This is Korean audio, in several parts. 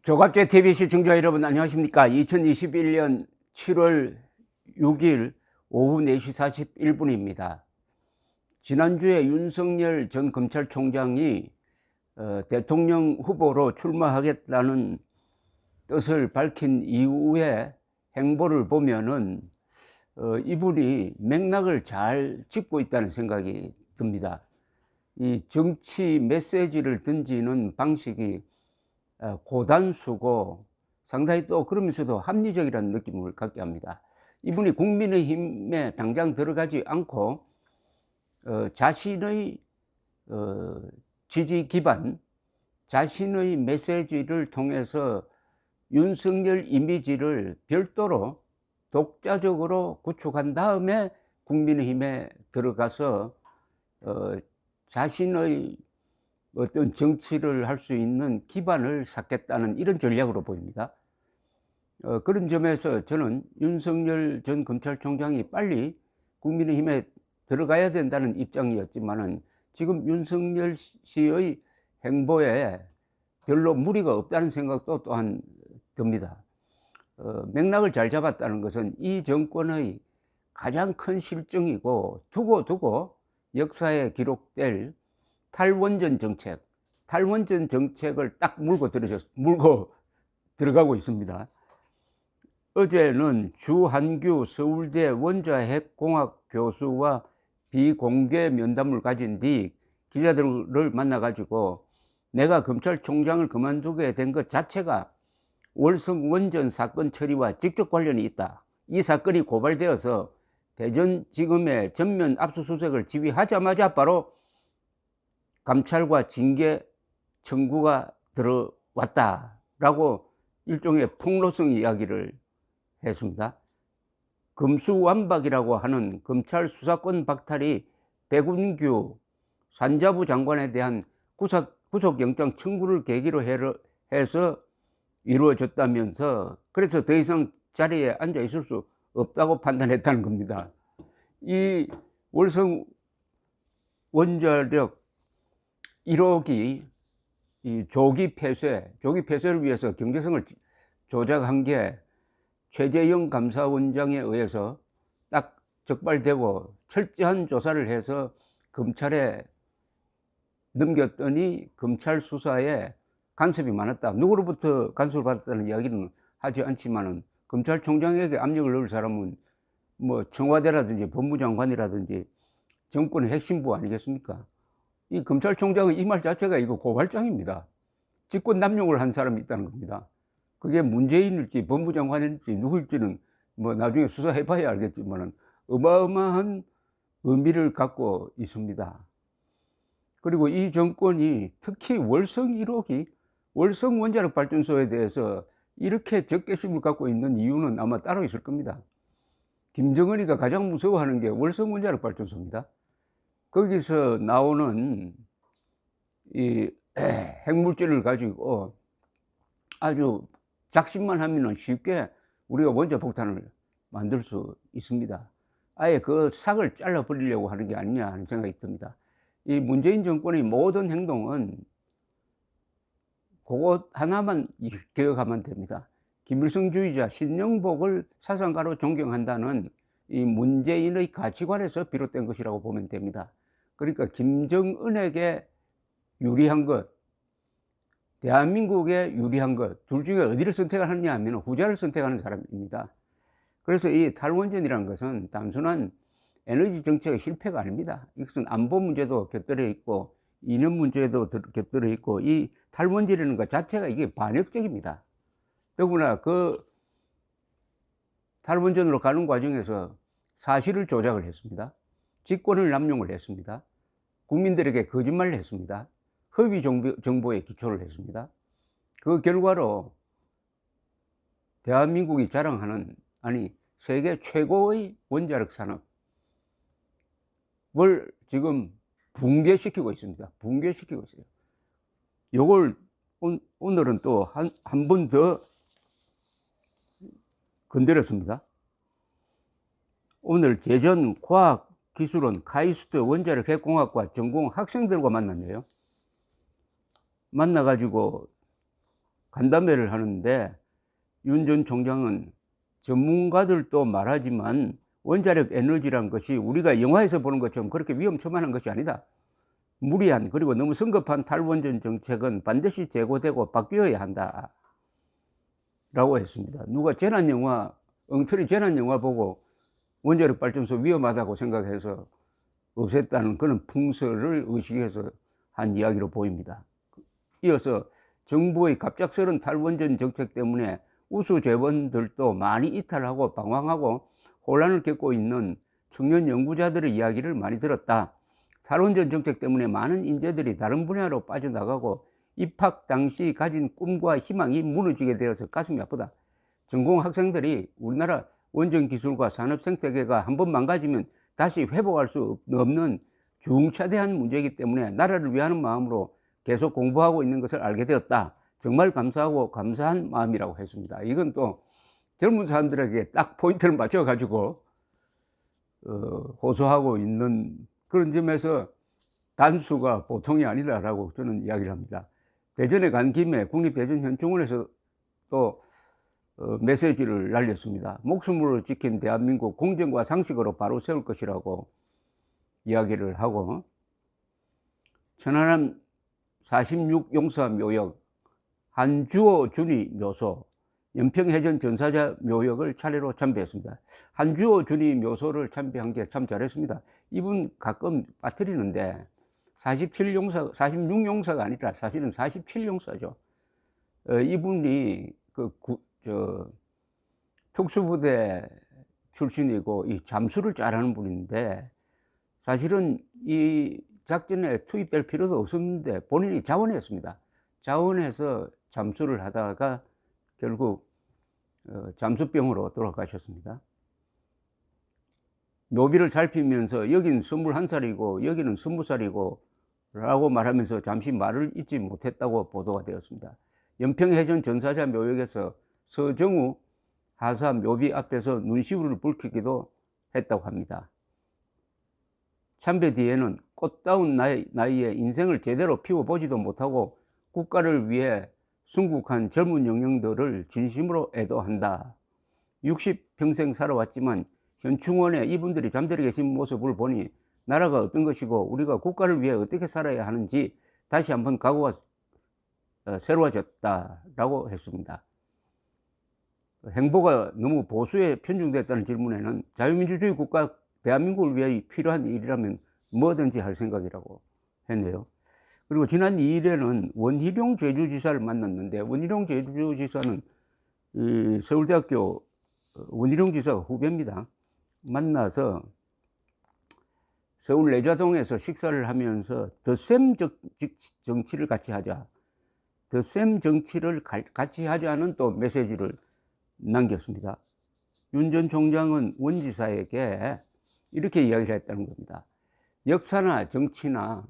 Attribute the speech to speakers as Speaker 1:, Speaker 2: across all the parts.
Speaker 1: 조갑제 TV 시청자 여러분 안녕하십니까? 2021년 7월 6일 오후 4시 41분입니다. 지난주에 윤석열 전 검찰총장이 대통령 후보로 출마하겠다는 뜻을 밝힌 이후에 행보를 보면은 이분이 맥락을 잘 짚고 있다는 생각이 듭니다. 이 정치 메시지를 던지는 방식이 고단수고 상당히 또 그러면서도 합리적이라는 느낌을 갖게 합니다. 이분이 국민의힘에 당장 들어가지 않고 자신의 지지 기반, 자신의 메시지를 통해서 윤석열 이미지를 별도로 독자적으로 구축한 다음에 국민의힘에 들어가서 자신의 어떤 정치를 할 수 있는 기반을 쌓겠다는 이런 전략으로 보입니다. 그런 점에서 저는 윤석열 전 검찰총장이 빨리 국민의힘에 들어가야 된다는 입장이었지만은 지금 윤석열 씨의 행보에 별로 무리가 없다는 생각도 또한 듭니다. 맥락을 잘 잡았다는 것은 이 정권의 가장 큰 실정이고 두고 역사에 기록될 탈원전 정책을 딱 물고 들어가고 있습니다. 어제는 주한규 서울대 원자핵공학 교수와 비공개 면담을 가진 뒤 기자들을 만나가지고 내가 검찰총장을 그만두게 된 것 자체가 월성 원전 사건 처리와 직접 관련이 있다. 이 사건이 고발되어서 대전지검에 전면 압수수색을 지휘하자마자 바로 감찰과 징계 청구가 들어왔다라고 일종의 폭로성 이야기를 했습니다. 금수완박이라고 하는 검찰 수사권 박탈이 백운규 산자부 장관에 대한 구속영장 청구를 계기로 해서 이루어졌다면서 그래서 더 이상 자리에 앉아 있을 수 없다고 판단했다는 겁니다. 이 월성 원자력 1호기 이 조기 폐쇄를 위해서 경제성을 조작한 게 최재형 감사원장에 의해서 딱 적발되고 철저한 조사를 해서 검찰에 넘겼더니 검찰 수사에 간섭이 많았다. 누구로부터 간섭을 받았다는 이야기는 하지 않지만은 검찰총장에게 압력을 넣을 사람은 뭐 청와대라든지 법무장관이라든지 정권의 핵심부 아니겠습니까? 이 검찰총장의 이 말 자체가 이거 고발장입니다. 직권 남용을 한 사람이 있다는 겁니다. 그게 문재인일지 법무장관일지 누구일지는 뭐 나중에 수사해봐야 알겠지만은 어마어마한 의미를 갖고 있습니다. 그리고 이 정권이 특히 월성 1호기 월성 원자력 발전소에 대해서 이렇게 적개심을 갖고 있는 이유는 아마 따로 있을 겁니다. 김정은이가 가장 무서워하는 게 월성 원자력 발전소입니다. 거기서 나오는 이 핵물질을 가지고 아주 작심만 하면은 쉽게 우리가 원자 폭탄을 만들 수 있습니다. 아예 그 삭을 잘라버리려고 하는 게 아니냐 하는 생각이 듭니다. 이 문재인 정권의 모든 행동은 그것 하나만 기억하면 됩니다. 김일성주의자 신영복을 사상가로 존경한다는 이 문재인의 가치관에서 비롯된 것이라고 보면 됩니다. 그러니까 김정은에게 유리한 것, 대한민국에 유리한 것, 둘 중에 어디를 선택하느냐 하면 후자를 선택하는 사람입니다. 그래서 이 탈원전이라는 것은 단순한 에너지 정책의 실패가 아닙니다. 이것은 안보 문제도 곁들여 있고 이념 문제도 곁들여 있고 이 탈원전이라는 것 자체가 이게 반역적입니다. 더구나 그 탈원전으로 가는 과정에서 사실을 조작을 했습니다. 직권을 남용을 했습니다. 국민들에게 거짓말을 했습니다. 허위 정보에 기초를 했습니다. 그 결과로 대한민국이 자랑하는 세계 최고의 원자력 산업을 지금 붕괴시키고 있습니다. 붕괴시키고 있어요. 요걸 오늘은 또 한 번 더 건드렸습니다. 오늘 대전 과학기술원 카이스트 원자력 핵공학과 전공 학생들과 만났네요. 만나가지고 간담회를 하는데 윤 전 총장은 전문가들도 말하지만 원자력 에너지란 것이 우리가 영화에서 보는 것처럼 그렇게 위험천만한 것이 아니다. 무리한 그리고 너무 성급한 탈원전 정책은 반드시 재고되고 바뀌어야 한다 라고 했습니다. 누가 재난영화, 엉터리 재난영화 보고 원자력 발전소 위험하다고 생각해서 없앴다는 그런 풍설을 의식해서 한 이야기로 보입니다. 이어서 정부의 갑작스런 탈원전 정책 때문에 우수재원들도 많이 이탈하고 방황하고 혼란을 겪고 있는 청년 연구자들의 이야기를 많이 들었다. 탈원전 정책 때문에 많은 인재들이 다른 분야로 빠져나가고 입학 당시 가진 꿈과 희망이 무너지게 되어서 가슴이 아프다. 전공 학생들이 우리나라 원전 기술과 산업 생태계가 한번 망가지면 다시 회복할 수 없는 중차대한 문제이기 때문에 나라를 위하는 마음으로 계속 공부하고 있는 것을 알게 되었다. 정말 감사하고 감사한 마음이라고 했습니다. 이건 또 젊은 사람들에게 딱 포인트를 맞춰가지고 호소하고 있는 그런 점에서 단수가 보통이 아니다라고 저는 이야기를 합니다. 대전에 간 김에 국립대전현충원에서 또 메시지를 날렸습니다. 목숨으로 지킨 대한민국 공정과 상식으로 바로 세울 것이라고 이야기를 하고, 천안함 46 용사 묘역, 한주호 준이 묘소, 연평해전 전사자 묘역을 차례로 참배했습니다. 한주호 준이 묘소를 참배한 게 참 잘했습니다. 이분 가끔 빠뜨리는데 46용사가 아니라 사실은 47용사죠. 이분이 특수부대 출신이고 이 잠수를 잘하는 분인데 사실은 이 작전에 투입될 필요도 없었는데 본인이 자원했습니다. 자원해서 잠수를 하다가 결국 잠수병으로 돌아가셨습니다. 묘비를 살피면서 여긴 21살이고 여기는 20살이고 라고 말하면서 잠시 말을 잇지 못했다고 보도가 되었습니다. 연평해전 전사자 묘역에서 서정우 하사 묘비 앞에서 눈시울을 붉히기도 했다고 합니다. 참배 뒤에는 꽃다운 나이에 인생을 제대로 피워보지도 못하고 국가를 위해 순국한 젊은 영령들을 진심으로 애도한다. 60평생 살아왔지만 현충원에 이분들이 잠들어 계신 모습을 보니 나라가 어떤 것이고 우리가 국가를 위해 어떻게 살아야 하는지 다시 한번 각오가 새로워졌다라고 했습니다. 행보가 너무 보수에 편중됐다는 질문에는 자유민주주의 국가 대한민국을 위해 필요한 일이라면 뭐든지 할 생각이라고 했네요. 그리고 지난 2일에는 원희룡 제주지사를 만났는데 원희룡 제주지사는 이 서울대학교 원희룡 지사가 후배입니다. 만나서 서울 내좌동에서 식사를 하면서 더셈 정치를 같이 하자. 더셈 정치를 같이 하자는 또 메시지를 남겼습니다. 윤 전 총장은 원 지사에게 이렇게 이야기를 했다는 겁니다. 역사나 정치나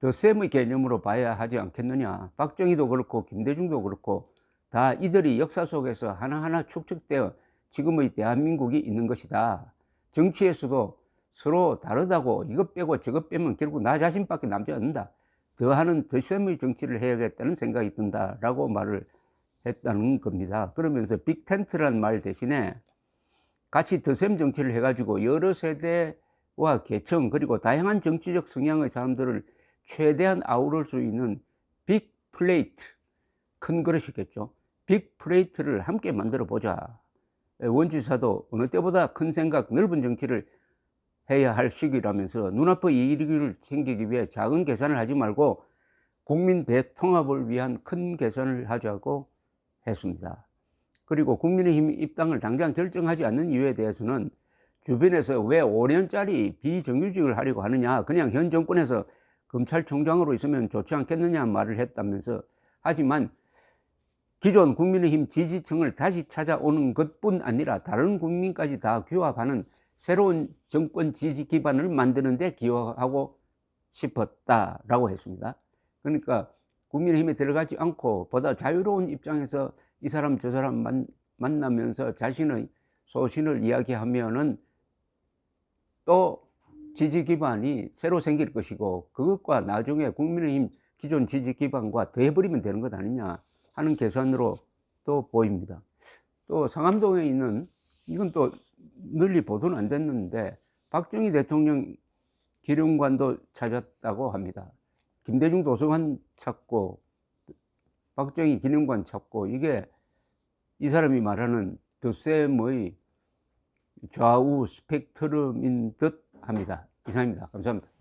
Speaker 1: 더셈의 개념으로 봐야 하지 않겠느냐. 박정희도 그렇고 김대중도 그렇고 다 이들이 역사 속에서 하나하나 축적되어 지금의 대한민국이 있는 것이다. 정치에서도 서로 다르다고 이것 빼고 저것 빼면 결국 나 자신밖에 남지 않는다. 더하는 더셈의 정치를 해야겠다는 생각이 든다라고 말을 했다는 겁니다. 그러면서 빅텐트란 말 대신에 같이 더셈 정치를 해가지고 여러 세대와 계층 그리고 다양한 정치적 성향의 사람들을 최대한 아우를 수 있는 빅 플레이트, 큰 그릇이겠죠. 빅 플레이트를 함께 만들어 보자. 원지사도 어느 때보다 큰 생각, 넓은 정치를 해야 할 시기라면서 눈앞의 이익을 챙기기 위해 작은 계산을 하지 말고 국민 대통합을 위한 큰 계산을 하자고 했습니다. 그리고 국민의힘 입당을 당장 결정하지 않는 이유에 대해서는 주변에서 왜 5년짜리 비정규직을 하려고 하느냐, 그냥 현 정권에서 검찰총장으로 있으면 좋지 않겠느냐 말을 했다면서, 하지만 기존 국민의힘 지지층을 다시 찾아오는 것뿐 아니라 다른 국민까지 다 규합하는 새로운 정권 지지 기반을 만드는 데 기여하고 싶었다라고 했습니다. 그러니까 국민의힘에 들어가지 않고 보다 자유로운 입장에서 이 사람 저 사람 만나면서 자신의 소신을 이야기하면은 또 지지 기반이 새로 생길 것이고 그것과 나중에 국민의힘 기존 지지 기반과 더해버리면 되는 것 아니냐. 하는 계산으로 또 보입니다. 또 상암동에 있는, 이건 또 널리 보도는 안 됐는데, 박정희 대통령 기념관도 찾았다고 합니다. 김대중 도서관 찾고 박정희 기념관 찾고, 이게 이 사람이 말하는 덧셈의 좌우 스펙트럼인 듯 합니다. 이상입니다. 감사합니다.